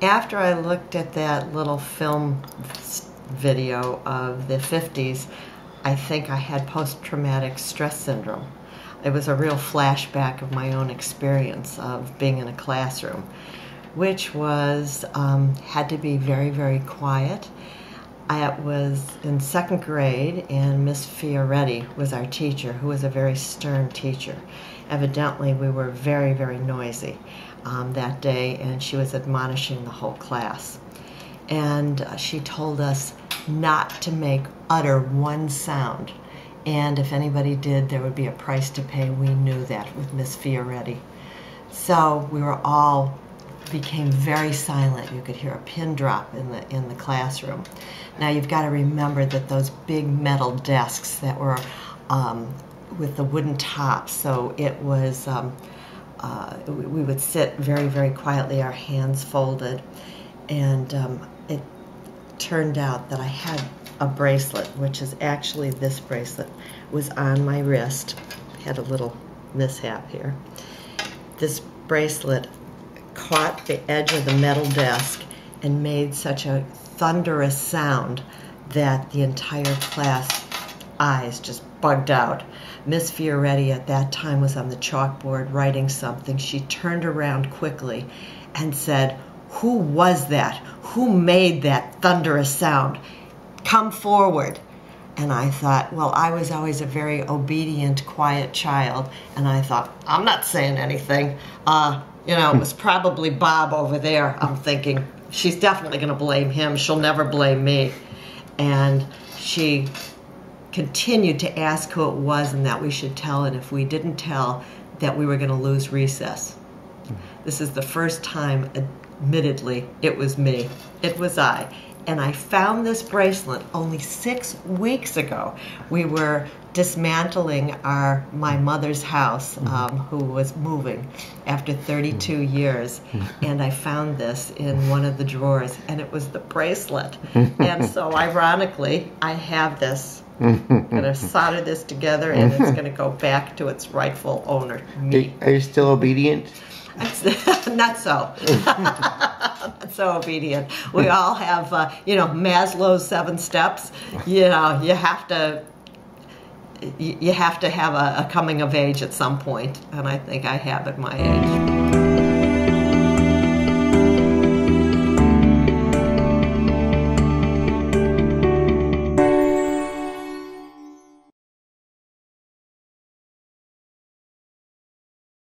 After I looked at that little film video of the 50s, I think I had post-traumatic stress syndrome. It was a real flashback of my own experience of being in a classroom, which was, had to be very, very quiet. I was in 2nd grade, and Miss Fioretti was our teacher, who was a very stern teacher. Evidently, we were very, very noisy that day, and she was admonishing the whole class. And she told us not to utter one sound. And if anybody did, there would be a price to pay. We knew that with Miss Fioretti. So we were all became very silent. You could hear a pin drop in the classroom. Now you've got to remember that those big metal desks that were with the wooden tops, so it was we would sit very, very quietly, our hands folded, and it turned out that I had a bracelet, which is actually this bracelet, was on my wrist. Had a little mishap here. This bracelet caught the edge of the metal desk and made such a thunderous sound that the entire class eyes just bugged out. Miss Fioretti at that time was on the chalkboard writing something. She turned around quickly and said, "Who was that? Who made that thunderous sound? Come forward." And I thought, well, I was always a very obedient, quiet child, and I thought, I'm not saying anything. You know, it was probably Bob over there. I'm thinking, she's definitely going to blame him. She'll never blame me. And she continued to ask who it was and that we should tell, and if we didn't tell, that we were going to lose recess. This is the first time, admittedly, it was me. It was I. And I found this bracelet only 6 weeks ago. We were dismantling my mother's house, who was moving after 32 years, and I found this in one of the drawers, and it was the bracelet. And so, ironically, I have this. I'm going to solder this together, and it's going to go back to its rightful owner, me. Are you still obedient? Not so. Not so obedient. We all have, you know, Maslow's 7 steps. You know, you have to have a coming of age at some point, and I think I have at my age.